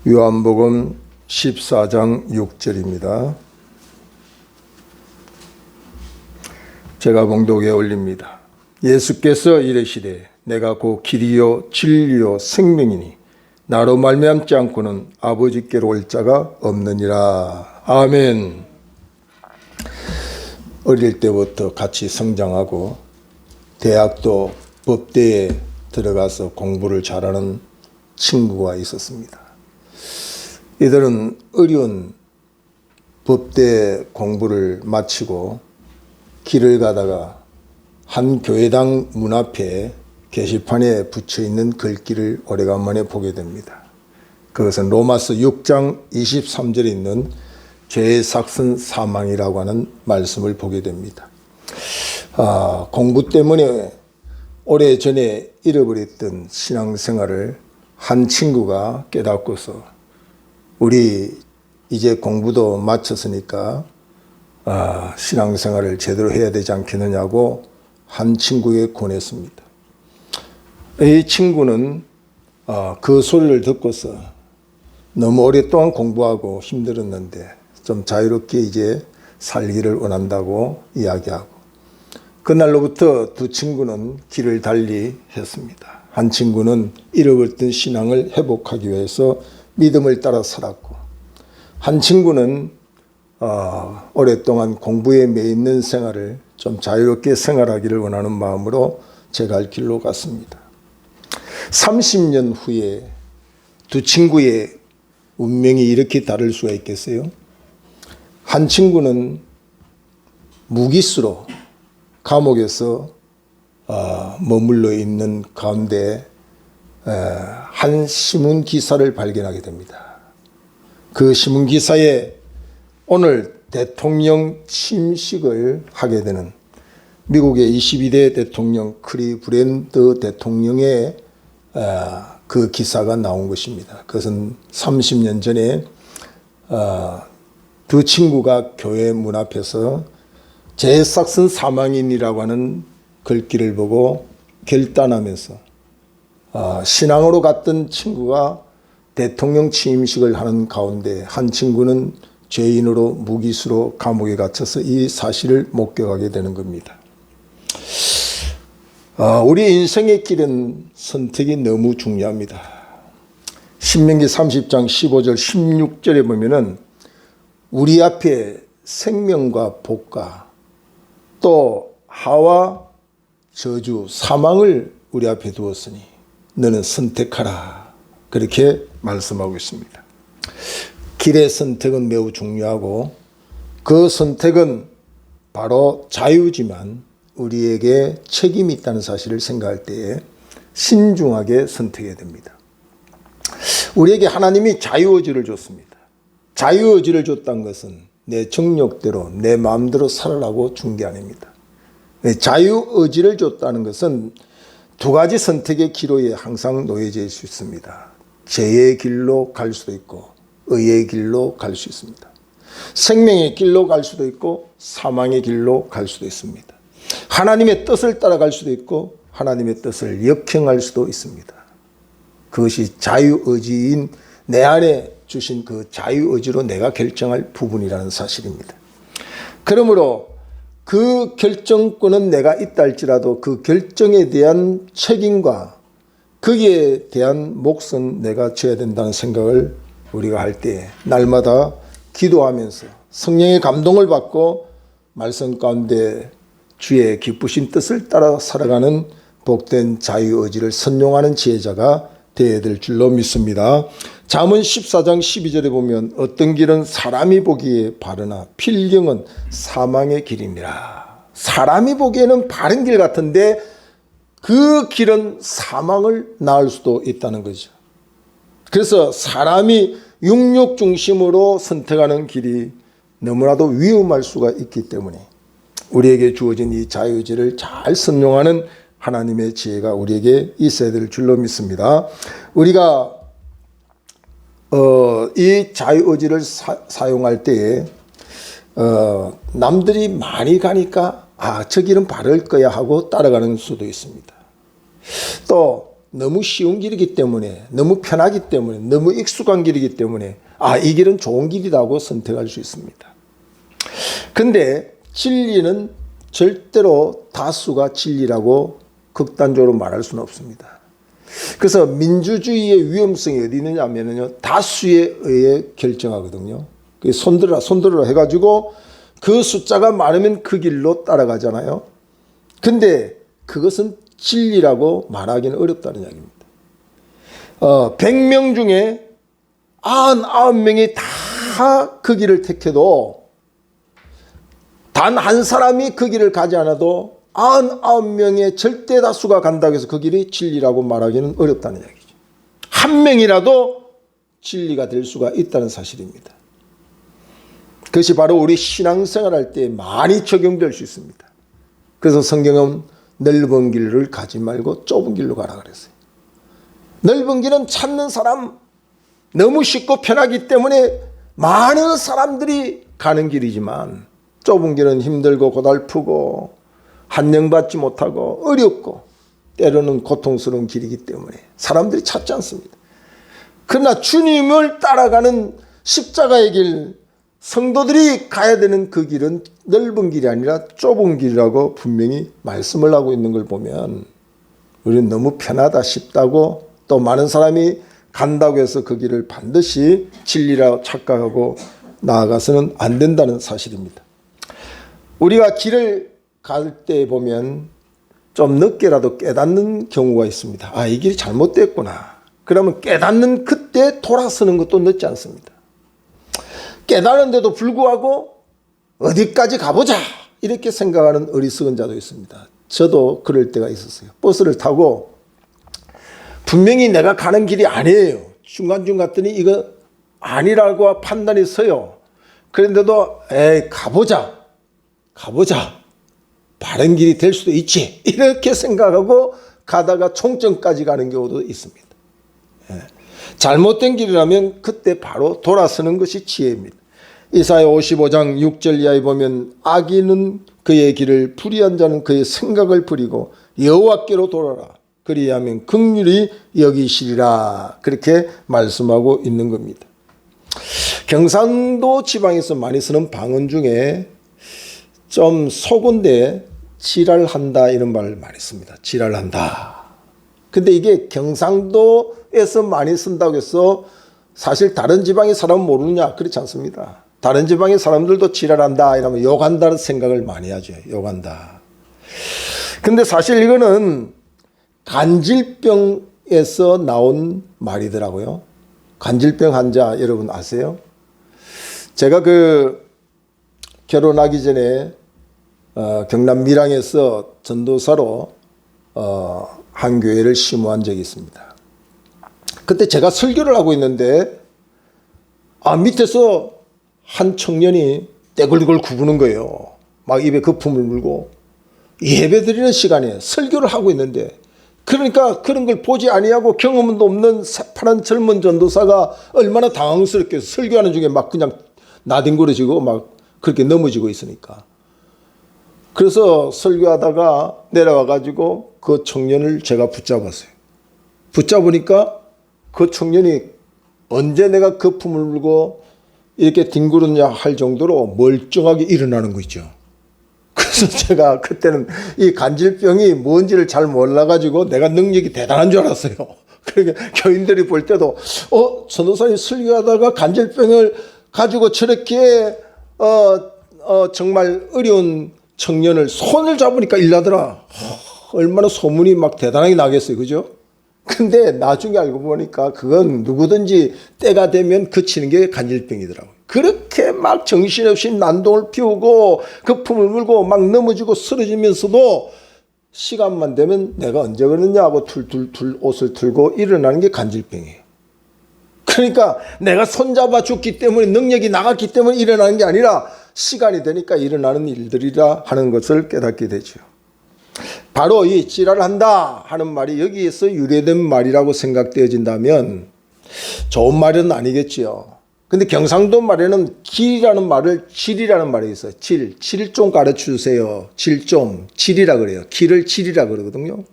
요한복음 14장 6절입니다. 제가 봉독에 올립니다. 예수께서 이르시되 내가 곧 길이요 진리요 생명이니 나로 말미암지 않고는 아버지께로 올 자가 없느니라. 아멘. 어릴 때부터 같이 성장하고 대학도 법대에 들어가서 공부를 잘하는 친구가 있었습니다. 이들은 어려운 법대 공부를 마치고 길을 가다가 한 교회당 문 앞에 게시판에 붙여있는 글귀를 오래간만에 보게 됩니다. 그것은 로마서 6장 23절에 있는 죄의 삭은 사망이라고 하는 말씀을 보게 됩니다. 공부 때문에 오래전에 잃어버렸던 신앙생활을 한 친구가 깨닫고서 우리 이제 공부도 마쳤으니까 신앙생활을 제대로 해야 되지 않겠느냐고 한 친구에게 권했습니다. 이 친구는 그 소리를 듣고서 너무 오랫동안 공부하고 힘들었는데 좀 자유롭게 이제 살기를 원한다고 이야기하고, 그날로부터 두 친구는 길을 달리 했습니다. 한 친구는 잃어버렸던 신앙을 회복하기 위해서 믿음을 따라 살았고, 한 친구는 오랫동안 공부에 매있는 생활을 좀 자유롭게 생활하기를 원하는 마음으로 제 갈 길로 갔습니다. 30년 후에 두 친구의 운명이 이렇게 다를 수가 있겠어요? 한 친구는 무기수로 감옥에서 머물러 있는 가운데 한 신문 기사를 발견하게 됩니다. 그 신문 기사에 오늘 대통령 취임식을 하게 되는 미국의 22대 대통령 클리브랜드 대통령의 그 기사가 나온 것입니다. 그것은 30년 전에 두 친구가 교회 문 앞에서 죄의 삭은 사망인이라고 하는 글귀를 보고 결단하면서 신앙으로 갔던 친구가 대통령 취임식을 하는 가운데 한 친구는 죄인으로 무기수로 감옥에 갇혀서 이 사실을 목격하게 되는 겁니다. 우리 인생의 길은 선택이 너무 중요합니다. 신명기 30장 15절 16절에 보면은 우리 앞에 생명과 복과 또 하와 저주 사망을 우리 앞에 두었으니 너는 선택하라, 그렇게 말씀하고 있습니다. 길의 선택은 매우 중요하고 그 선택은 바로 자유지만 우리에게 책임이 있다는 사실을 생각할 때에 신중하게 선택해야 됩니다. 우리에게 하나님이 자유의지를 줬습니다. 자유의지를 줬다는 것은 내 정욕대로 내 마음대로 살아라고 준 게 아닙니다. 자유의지를 줬다는 것은 두 가지 선택의 기로에 항상 놓여져 있을 수 있습니다. 죄의 길로 갈 수도 있고 의의 길로 갈 수 있습니다. 생명의 길로 갈 수도 있고 사망의 길로 갈 수도 있습니다. 하나님의 뜻을 따라갈 수도 있고 하나님의 뜻을 역행할 수도 있습니다. 그것이 자유의지인 내 안에 주신 그 자유의지로 내가 결정할 부분이라는 사실입니다. 그러므로 그 결정권은 내가 있다 할지라도 그 결정에 대한 책임과 거기에 대한 몫은 내가 져야 된다는 생각을 우리가 할 때 날마다 기도하면서 성령의 감동을 받고 말씀 가운데 주의 기쁘신 뜻을 따라 살아가는 복된 자유의지를 선용하는 지혜자가 되어야 될 줄로 믿습니다. 잠언 14장 12절에 보면 어떤 길은 사람이 보기에 바르나 필경은 사망의 길이니라. 사람이 보기에는 바른 길 같은데 그 길은 사망을 낳을 수도 있다는 거죠. 그래서 사람이 육력 중심으로 선택하는 길이 너무나도 위험할 수가 있기 때문에 우리에게 주어진 이 자유의지를 잘 선용하는 하나님의 지혜가 우리에게 있어야 될 줄로 믿습니다. 우리가 이 자유의지를 사용할 때에 남들이 많이 가니까 저 길은 바를 거야 하고 따라가는 수도 있습니다. 또 너무 쉬운 길이기 때문에, 너무 편하기 때문에, 너무 익숙한 길이기 때문에 이 길은 좋은 길이라고 선택할 수 있습니다. 근데 진리는 절대로 다수가 진리라고 극단적으로 말할 수는 없습니다. 그래서 민주주의의 위험성이 어디 있느냐 하면요, 다수에 의해 결정하거든요. 손들어라 해가지고 그 숫자가 많으면 그 길로 따라가잖아요. 근데 그것은 진리라고 말하기는 어렵다는 이야기입니다. 100명 중에 99명이 다 그 길을 택해도 단 한 사람이 그 길을 가지 않아도 99명의 절대 다수가 간다고 해서 그 길이 진리라고 말하기는 어렵다는 이야기죠. 한 명이라도 진리가 될 수가 있다는 사실입니다. 그것이 바로 우리 신앙생활할 때 많이 적용될 수 있습니다. 그래서 성경은 넓은 길을 가지 말고 좁은 길로 가라 그랬어요. 넓은 길은 찾는 사람 너무 쉽고 편하기 때문에 많은 사람들이 가는 길이지만, 좁은 길은 힘들고 고달프고 환영받지 못하고 어렵고 때로는 고통스러운 길이기 때문에 사람들이 찾지 않습니다. 그러나 주님을 따라가는 십자가의 길, 성도들이 가야 되는 그 길은 넓은 길이 아니라 좁은 길이라고 분명히 말씀을 하고 있는 걸 보면, 우리는 너무 편하다 쉽다고 또 많은 사람이 간다고 해서 그 길을 반드시 진리라고 착각하고 나아가서는 안 된다는 사실입니다. 우리가 길을 갈 때 보면 좀 늦게라도 깨닫는 경우가 있습니다. 이 길이 잘못됐구나. 그러면 깨닫는 그때 돌아서는 것도 늦지 않습니다. 깨달은데도 불구하고 어디까지 가보자 이렇게 생각하는 어리석은 자도 있습니다. 저도 그럴 때가 있었어요. 버스를 타고 분명히 내가 가는 길이 아니에요. 중간중간 갔더니 이거 아니라고 판단이 서요. 그런데도 가보자. 바른 길이 될 수도 있지. 이렇게 생각하고 가다가 총점까지 가는 경우도 있습니다. 잘못된 길이라면 그때 바로 돌아서는 것이 지혜입니다. 이사야 55장 6절 이하에 보면 악인은 그의 길을, 불의한 자는 그의 생각을 버리고 여호와께로 돌아라. 그리하면 긍휼히 여기시리라. 그렇게 말씀하고 있는 겁니다. 경상도 지방에서 많이 쓰는 방언 중에 좀 속은데 지랄한다 이런 말을 많이 씁니다. 지랄한다. 근데 이게 경상도에서 많이 쓴다고 해서 사실 다른 지방의 사람은 모르느냐? 그렇지 않습니다. 다른 지방의 사람들도 지랄한다 이러면 욕한다는 생각을 많이 하죠. 욕한다. 근데 사실 이거는 간질병에서 나온 말이더라고요. 간질병 환자 여러분 아세요? 제가 결혼하기 전에 경남 밀양에서 전도사로 한 교회를 심호한 적이 있습니다. 그때 제가 설교를 하고 있는데 밑에서 한 청년이 떼굴떼굴 구부는 거예요. 막 입에 거품을 물고 예배드리는 시간에 설교를 하고 있는데, 그러니까 그런 걸 보지 아니하고 경험도 없는 새파란 젊은 전도사가 얼마나 당황스럽게 설교하는 중에 막 그냥 나뒹굴어지고 막 그렇게 넘어지고 있으니까. 그래서 설교하다가 내려와 가지고 그 청년을 제가 붙잡았어요. 붙잡으니까 그 청년이 언제 내가 거품을 물고 이렇게 뒹굴었냐 할 정도로 멀쩡하게 일어나는 거 있죠. 그래서 제가 그때는 이 간질병이 뭔지를 잘 몰라가지고 내가 능력이 대단한 줄 알았어요. 그러니까 교인들이 볼 때도 전도사님 설교하다가 간질병을 가지고 저렇게 정말 어려운 청년을 손을 잡으니까 일나더라. 얼마나 소문이 막 대단하게 나겠어요. 그죠? 근데 나중에 알고 보니까 그건 누구든지 때가 되면 그치는 게 간질병이더라고요. 그렇게 막 정신없이 난동을 피우고 거품을 물고 막 넘어지고 쓰러지면서도 시간만 되면 내가 언제 그러느냐 하고 툴툴툴 옷을 틀고 일어나는 게 간질병이에요. 그러니까 내가 손잡아 줬기 때문에 능력이 나갔기 때문에 일어나는 게 아니라 시간이 되니까 일어나는 일들이라 하는 것을 깨닫게 되죠. 바로 이 지랄한다 하는 말이 여기에서 유래된 말이라고 생각되어진다면 좋은 말은 아니겠지요. 근데 경상도 말에는 길이라는 말을 질이라는 말이 있어요. 질 좀 가르쳐 주세요. 질 좀, 질이라 그래요. 길을 질이라 그러거든요.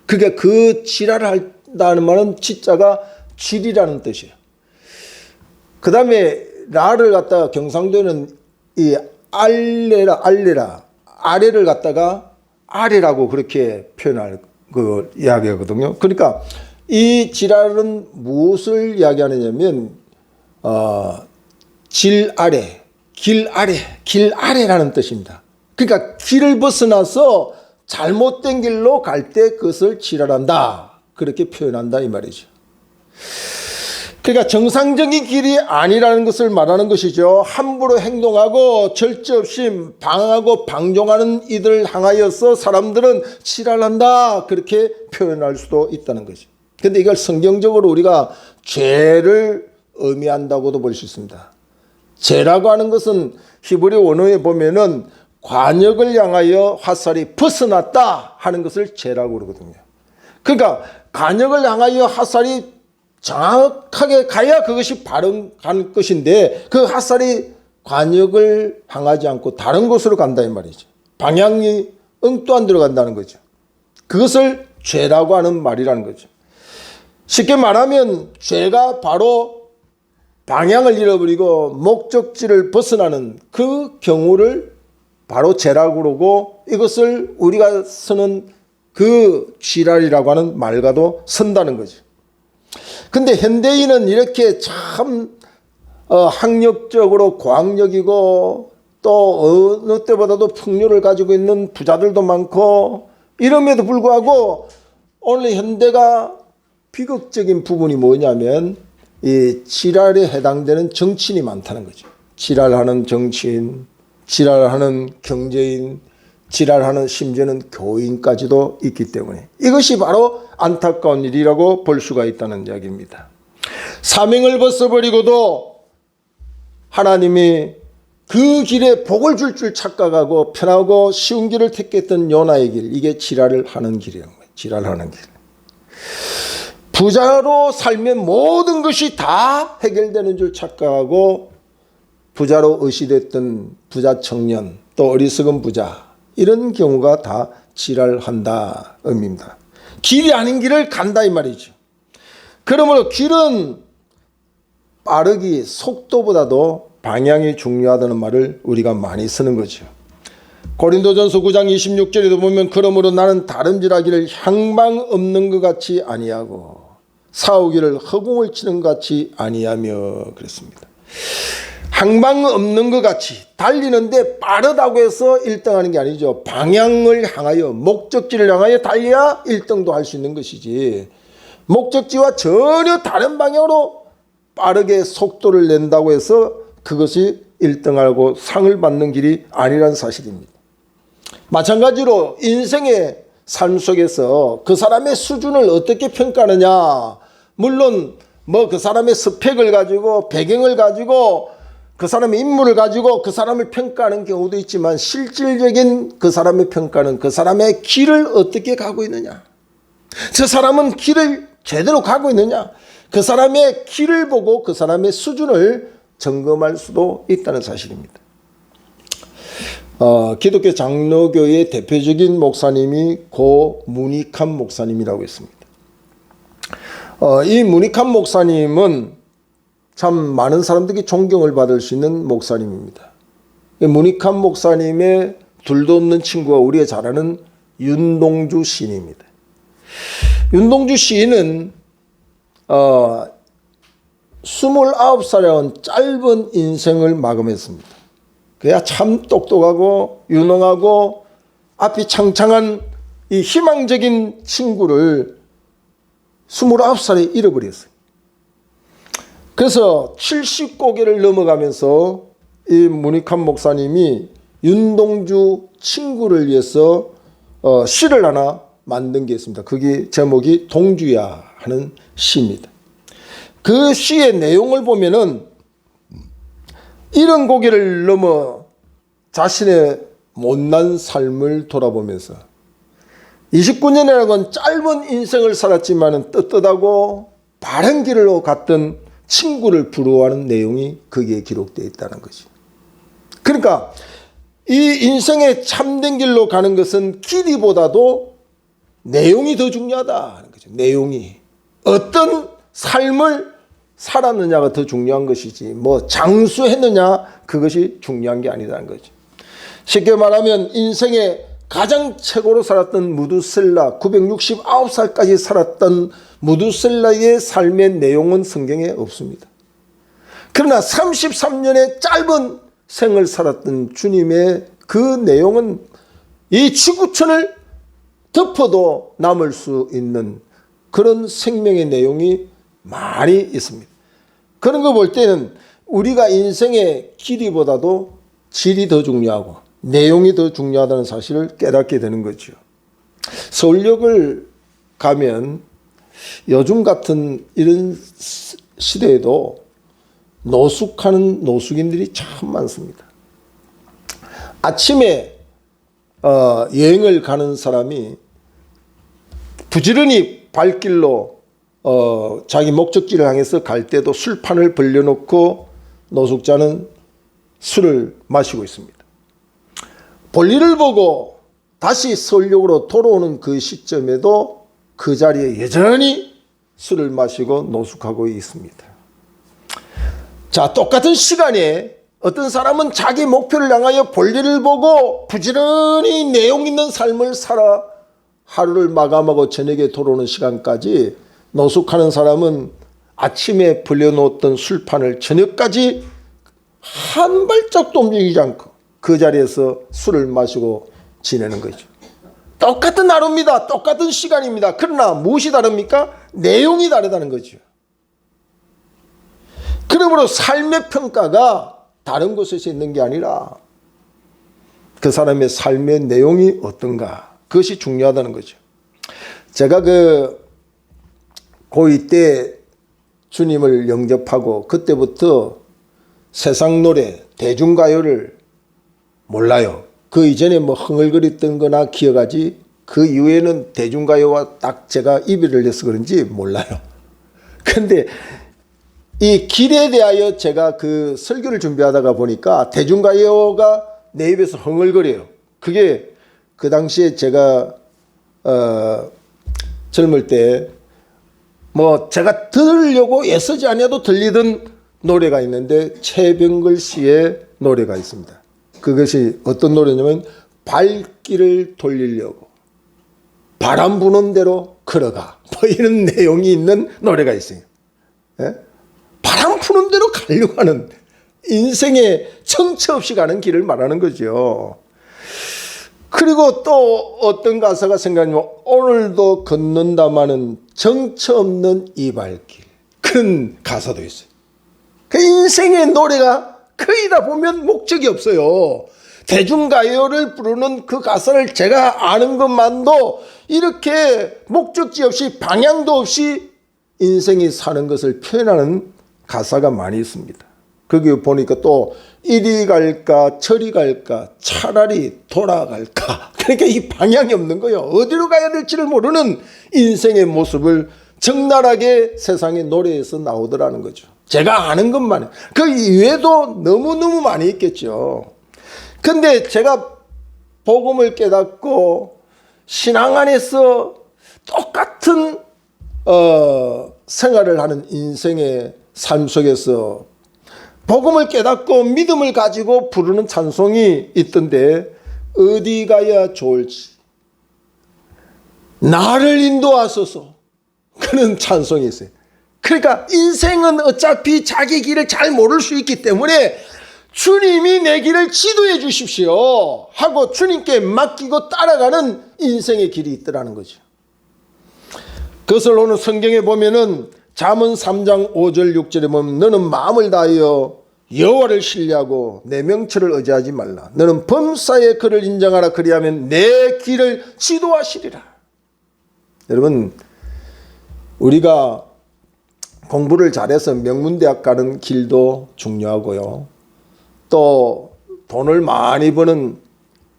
그게 그 지랄을 한다는 말은 지자가 질이라는 뜻이에요. 그 다음에 라를 갖다가 경상도에는 이 알레라 아래를 갖다가 아래라고 그렇게 표현할 그 이야기하거든요. 그러니까 이 지랄은 무엇을 이야기하느냐면 길 아래라는 뜻입니다. 그러니까 길을 벗어나서 잘못된 길로 갈 때 그것을 지랄한다, 그렇게 표현한다 이 말이죠. 그러니까 정상적인 길이 아니라는 것을 말하는 것이죠. 함부로 행동하고 절제 없이 방하고 방종하는 이들을 향하여서 사람들은 지랄한다, 그렇게 표현할 수도 있다는 거죠. 그런데 이걸 성경적으로 우리가 죄를 의미한다고도 볼 수 있습니다. 죄라고 하는 것은 히브리 원어에 보면은 관역을 향하여 화살이 벗어났다 하는 것을 죄라고 그러거든요. 그러니까 관역을 향하여 화살이 정확하게 가야 그것이 바른 간 것인데 그 화살이 관역을 향하지 않고 다른 곳으로 간다 이 말이죠. 방향이 엉뚱한 데로 간다는 거죠. 그것을 죄라고 하는 말이라는 거죠. 쉽게 말하면 죄가 바로 방향을 잃어버리고 목적지를 벗어나는 그 경우를 바로 죄라고 그러고, 이것을 우리가 쓰는 그 지랄이라고 하는 말과도 선다는 거죠. 근데 현대인은 이렇게 참 학력적으로 고학력이고 또 어느 때보다도 풍요를 가지고 있는 부자들도 많고, 이럼에도 불구하고 오늘 현대가 비극적인 부분이 뭐냐면 이 지랄에 해당되는 정치인이 많다는 거죠. 지랄하는 정치인, 지랄하는 경제인, 지랄하는 심지어는 교인까지도 있기 때문에 이것이 바로 안타까운 일이라고 볼 수가 있다는 이야기입니다. 사명을 벗어버리고도 하나님이 그 길에 복을 줄 착각하고 편하고 쉬운 길을 택했던 요나의 길, 이게 지랄을 하는 길이라는 거예요. 지랄하는 길. 부자로 살면 모든 것이 다 해결되는 줄 착각하고 부자로 의시됐던 부자 청년, 또 어리석은 부자, 이런 경우가 다 지랄한다 의미입니다. 길이 아닌 길을 간다 이 말이죠. 그러므로 길은 빠르기, 속도보다도 방향이 중요하다는 말을 우리가 많이 쓰는 거죠. 고린도전서 9장 26절에도 보면 그러므로 나는 다름질하기를 향방 없는 것 같이 아니하고 싸우기를 허공을 치는 것 같이 아니하며 그랬습니다. 항방 없는 것 같이 달리는데 빠르다고 해서 1등하는 게 아니죠. 방향을 향하여 목적지를 향하여 달려야 1등도 할 수 있는 것이지, 목적지와 전혀 다른 방향으로 빠르게 속도를 낸다고 해서 그것이 1등하고 상을 받는 길이 아니라는 사실입니다. 마찬가지로 인생의 삶 속에서 그 사람의 수준을 어떻게 평가하느냐, 물론 뭐 그 사람의 스펙을 가지고 배경을 가지고 그 사람의 인물을 가지고 그 사람을 평가하는 경우도 있지만, 실질적인 그 사람의 평가는 그 사람의 길을 어떻게 가고 있느냐, 저 사람은 길을 제대로 가고 있느냐, 그 사람의 길을 보고 그 사람의 수준을 점검할 수도 있다는 사실입니다. 기독교 장로교의 대표적인 목사님이 고 문익환 목사님이라고 있습니다. 이 문익환 목사님은 참 많은 사람들이 존경을 받을 수 있는 목사님입니다. 문익환 목사님의 둘도 없는 친구가 우리가 잘 아는 윤동주 시인입니다. 윤동주 시인은 29살이라는 짧은 인생을 마감했습니다. 그야 참 똑똑하고 유능하고 앞이 창창한 이 희망적인 친구를 29살에 잃어버렸어요. 그래서 70고개를 넘어가면서 이 문익환 목사님이 윤동주 친구를 위해서 시를 하나 만든 게 있습니다. 그게 제목이 동주야 하는 시입니다. 그 시의 내용을 보면은 이런 고개를 넘어 자신의 못난 삶을 돌아보면서 29년이라는 짧은 인생을 살았지만 떳떳하고 바른 길로 갔던 친구를 부러워하는 내용이 거기에 기록되어 있다는 거죠. 그러니까 이 인생의 참된 길로 가는 것은 길이보다도 내용이 더 중요하다는 거죠. 내용이. 어떤 삶을 살았느냐가 더 중요한 것이지 뭐 장수했느냐 그것이 중요한 게 아니라는 거죠. 쉽게 말하면 인생의 가장 최고로 살았던 무두셀라 969살까지 살았던 무두셀라의 삶의 내용은 성경에 없습니다. 그러나 33년의 짧은 생을 살았던 주님의 그 내용은 이 지구촌을 덮어도 남을 수 있는 그런 생명의 내용이 많이 있습니다. 그런 거 볼 때는 우리가 인생의 길이보다도 질이 더 중요하고 내용이 더 중요하다는 사실을 깨닫게 되는 거죠. 서울역을 가면 요즘 같은 이런 시대에도 노숙하는 노숙인들이 참 많습니다. 아침에 여행을 가는 사람이 부지런히 발길로 자기 목적지를 향해서 갈 때도 술판을 벌려놓고 노숙자는 술을 마시고 있습니다. 볼일을 보고 다시 서울역으로 돌아오는 그 시점에도 그 자리에 여전히 술을 마시고 노숙하고 있습니다. 자, 똑같은 시간에 어떤 사람은 자기 목표를 향하여 볼일을 보고 부지런히 내용 있는 삶을 살아 하루를 마감하고 저녁에 돌아오는 시간까지 노숙하는 사람은 아침에 벌려놓았던 술판을 저녁까지 한 발짝도 움직이지 않고 그 자리에서 술을 마시고 지내는 거죠. 똑같은 하루입니다. 똑같은 시간입니다. 그러나 무엇이 다릅니까? 내용이 다르다는 거죠. 그러므로 삶의 평가가 다른 곳에서 있는 게 아니라 그 사람의 삶의 내용이 어떤가 그것이 중요하다는 거죠. 제가 고2 때 주님을 영접하고 그때부터 세상 노래 대중가요를 몰라요. 그 이전에 뭐 흥얼거렸던 거나 기억하지 그 이후에는 대중가요와 딱 제가 이별을 해서 그런지 몰라요. 근데 이 길에 대하여 제가 그 설교를 준비하다가 보니까 대중가요가 내 입에서 흥얼거려요. 그게 그 당시에 제가 젊을 때 뭐 제가 들으려고 애쓰지 않아도 들리던 노래가 있는데 최병걸 씨의 노래가 있습니다. 그것이 어떤 노래냐면 발길을 돌리려고 바람 부는 대로 걸어가 뭐 이런 내용이 있는 노래가 있어요. 예? 바람 부는 대로 가려고 하는 인생의 정처 없이 가는 길을 말하는 거죠. 그리고 또 어떤 가사가 생각나면 오늘도 걷는다마는 정처 없는 이 발길 그런 가사도 있어요. 그 인생의 노래가 거의 다 보면 목적이 없어요. 대중가요를 부르는 그 가사를 제가 아는 것만도 이렇게 목적지 없이 방향도 없이 인생이 사는 것을 표현하는 가사가 많이 있습니다. 거기 보니까 또 이리 갈까 저리 갈까 차라리 돌아갈까 그러니까 이 방향이 없는 거예요. 어디로 가야 될지를 모르는 인생의 모습을 적나라하게 세상의 노래에서 나오더라는 거죠. 제가 아는 것만 그 이외에도 너무너무 많이 있겠죠. 근데 제가 복음을 깨닫고 신앙 안에서 똑같은 생활을 하는 인생의 삶 속에서 복음을 깨닫고 믿음을 가지고 부르는 찬송이 있던데 어디 가야 좋을지 나를 인도하소서 그런 찬송이 있어요. 그러니까 인생은 어차피 자기 길을 잘 모를 수 있기 때문에 주님이 내 길을 지도해 주십시오 하고 주님께 맡기고 따라가는 인생의 길이 있더라는 거죠. 그것을 오늘 성경에 보면은 잠언 3장 5절 6절에 보면 너는 마음을 다하여 여호와를 신뢰하고 내 명철을 의지하지 말라. 너는 범사의 그를 인정하라. 그리하면 내 길을 지도하시리라. 여러분 우리가 공부를 잘해서 명문대학 가는 길도 중요하고요. 또 돈을 많이 버는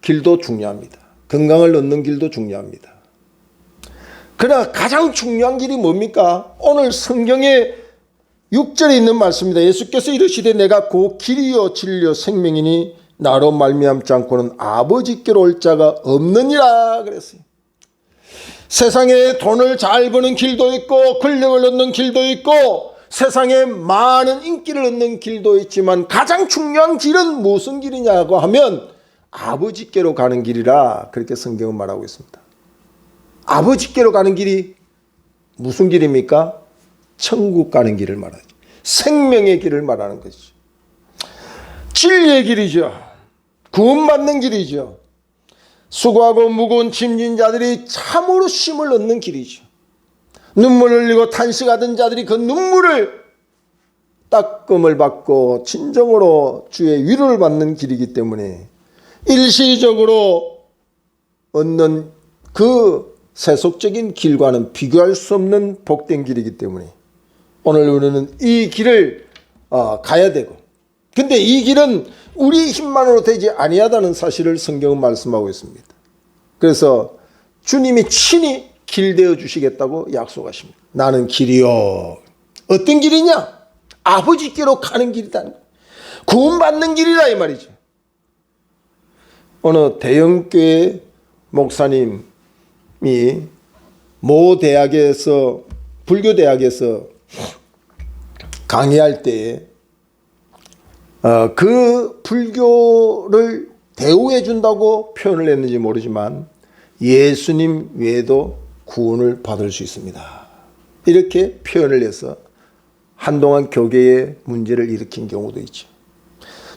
길도 중요합니다. 건강을 얻는 길도 중요합니다. 그러나 가장 중요한 길이 뭡니까? 오늘 성경에 6절에 있는 말씀입니다. 예수께서 이르시되 내가 그 길이요 진리요 생명이니 나로 말미암지 않고는 아버지께로 올 자가 없느니라 그랬어요. 세상에 돈을 잘 버는 길도 있고 권력을 얻는 길도 있고 세상에 많은 인기를 얻는 길도 있지만 가장 중요한 길은 무슨 길이냐고 하면 아버지께로 가는 길이라 그렇게 성경은 말하고 있습니다. 아버지께로 가는 길이 무슨 길입니까? 천국 가는 길을 말하죠. 생명의 길을 말하는 것이죠. 진리의 길이죠. 구원받는 길이죠. 수고하고 무거운 짐진 자들이 참으로 쉼을 얻는 길이죠. 눈물을 흘리고 탄식하던 자들이 그 눈물을 따끔을 받고 진정으로 주의 위로를 받는 길이기 때문에 일시적으로 얻는 그 세속적인 길과는 비교할 수 없는 복된 길이기 때문에 오늘 우리는 이 길을 가야 되고, 근데 이 길은 우리 힘만으로 되지 아니하다는 사실을 성경은 말씀하고 있습니다. 그래서 주님이 친히 길 되어 주시겠다고 약속하십니다. 나는 길이요. 어떤 길이냐? 아버지께로 가는 길이다. 구원받는 길이다 이 말이죠. 어느 대형교회 목사님이 모 대학에서 불교대학에서 강의할 때에 그 불교를 대우해 준다고 표현을 했는지 모르지만 예수님 외에도 구원을 받을 수 있습니다. 이렇게 표현을 해서 한동안 교계에 문제를 일으킨 경우도 있죠.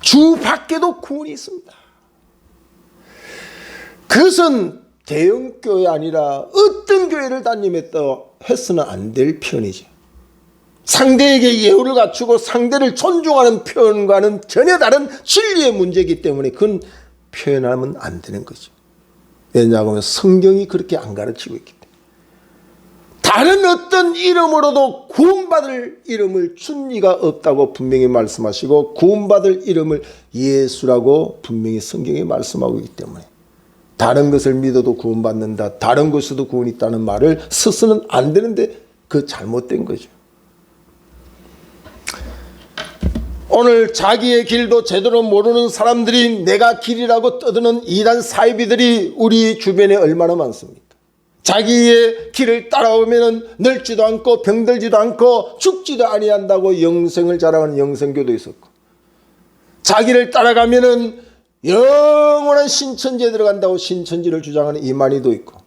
주 밖에도 구원이 있습니다. 그것은 대형교회 아니라 어떤 교회를 다니면서 해서는 안 될 표현이죠. 상대에게 예우를 갖추고 상대를 존중하는 표현과는 전혀 다른 진리의 문제이기 때문에 그건 표현하면 안 되는 거죠. 왜냐하면 성경이 그렇게 안 가르치고 있기 때문에. 다른 어떤 이름으로도 구원받을 이름을 준 이가 없다고 분명히 말씀하시고 구원받을 이름을 예수라고 분명히 성경에 말씀하고 있기 때문에 다른 것을 믿어도 구원받는다, 다른 것에도 구원이 있다는 말을 써서는 안 되는데 그 잘못된 거죠. 오늘 자기의 길도 제대로 모르는 사람들이 내가 길이라고 떠드는 이단 사이비들이 우리 주변에 얼마나 많습니까? 자기의 길을 따라오면 늙지도 않고 병들지도 않고 죽지도 아니한다고 영생을 자랑하는 영생교도 있었고, 자기를 따라가면 영원한 신천지에 들어간다고 신천지를 주장하는 이만희도 있고,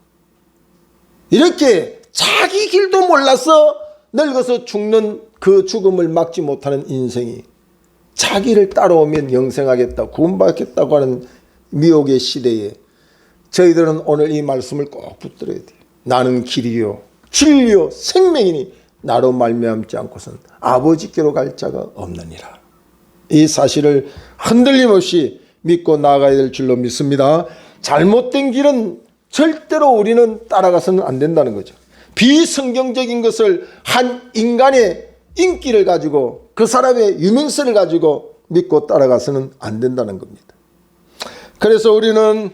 이렇게 자기 길도 몰라서 늙어서 죽는 그 죽음을 막지 못하는 인생이 자기를 따라오면 영생하겠다, 구원받겠다고 하는 미혹의 시대에 저희들은 오늘 이 말씀을 꼭 붙들어야 돼요. 나는 길이요 진리요 생명이니 나로 말미암지 않고선 아버지께로 갈 자가 없느니라. 이 사실을 흔들림 없이 믿고 나아가야 될 줄로 믿습니다. 잘못된 길은 절대로 우리는 따라가서는 안 된다는 거죠. 비성경적인 것을 한 인간의 인기를 가지고 그 사람의 유명세를 가지고 믿고 따라가서는 안 된다는 겁니다. 그래서 우리는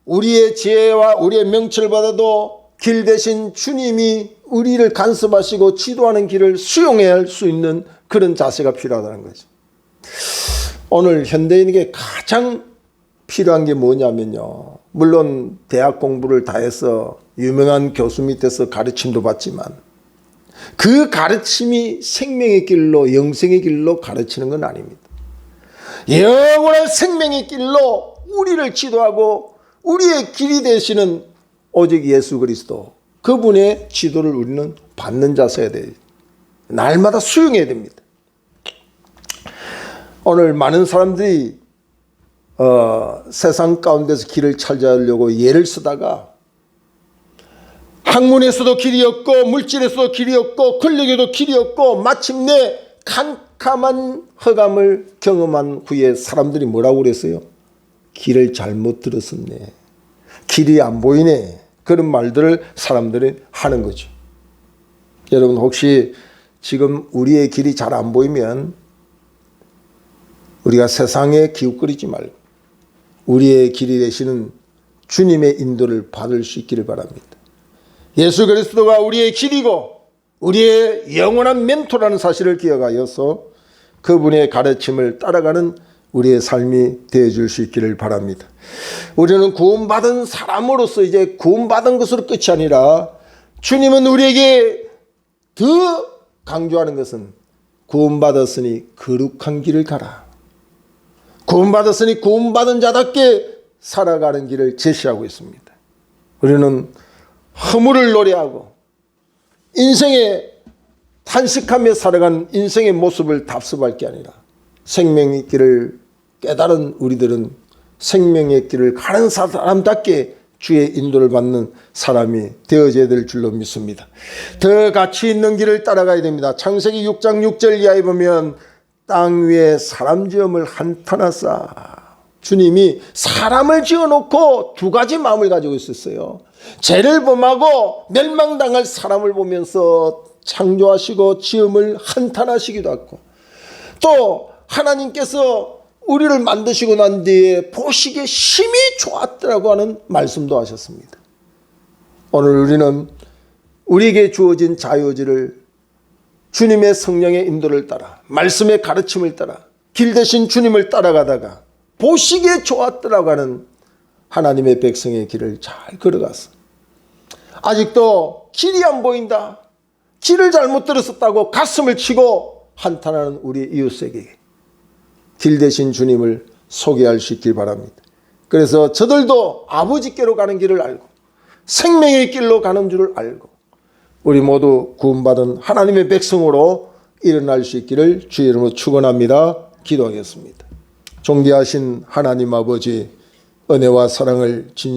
우리의 지혜와 우리의 명철을 받아도 길 대신 주님이 우리를 간섭하시고 지도하는 길을 수용해야 할 수 있는 그런 자세가 필요하다는 거죠. 오늘 현대인에게 가장 필요한 게 뭐냐면요, 물론 대학 공부를 다 해서 유명한 교수 밑에서 가르침도 받지만 그 가르침이 생명의 길로 영생의 길로 가르치는 건 아닙니다. 영원한 생명의 길로 우리를 지도하고 우리의 길이 되시는 오직 예수 그리스도, 그분의 지도를 우리는 받는 자세야 돼요. 날마다 수용해야 됩니다. 오늘 많은 사람들이 세상 가운데서 길을 찾아내려고 예를 쓰다가 학문에서도 길이 없고 물질에서도 길이 없고 권력에도 길이 없고 마침내 캄캄한 허감을 경험한 후에 사람들이 뭐라고 그랬어요? 길을 잘못 들었었네, 길이 안 보이네, 그런 말들을 사람들이 하는 거죠. 여러분, 혹시 지금 우리의 길이 잘 안 보이면 우리가 세상에 기웃거리지 말고 우리의 길이 되시는 주님의 인도를 받을 수 있기를 바랍니다. 예수 그리스도가 우리의 길이고 우리의 영원한 멘토라는 사실을 기억하여서 그분의 가르침을 따라가는 우리의 삶이 되어줄 수 있기를 바랍니다. 우리는 구원받은 사람으로서 이제 구원받은 것으로 끝이 아니라 주님은 우리에게 더 강조하는 것은 구원받았으니 거룩한 길을 가라. 구원받았으니 구원받은 자답게 살아가는 길을 제시하고 있습니다. 우리는 허물을 노래하고 인생에 탄식하며 살아가는 인생의 모습을 답습할 게 아니라 생명의 길을 깨달은 우리들은 생명의 길을 가는 사람답게 주의 인도를 받는 사람이 되어져야 될 줄로 믿습니다. 더 가치 있는 길을 따라가야 됩니다. 창세기 6장 6절 이하에 보면 땅 위에 사람 지음을 한탄하사, 주님이 사람을 지어놓고 두 가지 마음을 가지고 있었어요. 죄를 범하고 멸망당할 사람을 보면서 창조하시고 지음을 한탄하시기도 하고, 또 하나님께서 우리를 만드시고 난 뒤에 보시기에 심히 좋았더라고 하는 말씀도 하셨습니다. 오늘 우리는 우리에게 주어진 자유의지를 주님의 성령의 인도를 따라, 말씀의 가르침을 따라, 길 대신 주님을 따라가다가 보시기에 좋았더라고 하는 하나님의 백성의 길을 잘 걸어가서 아직도 길이 안 보인다, 길을 잘못 들었었다고 가슴을 치고 한탄하는 우리 이웃에게 길 대신 주님을 소개할 수 있길 바랍니다. 그래서 저들도 아버지께로 가는 길을 알고 생명의 길로 가는 줄을 알고 우리 모두 구원받은 하나님의 백성으로 일어날 수 있기를 주의 이름으로 축원합니다. 기도하겠습니다. 존귀하신 하나님 아버지, 은혜와 사랑을 진심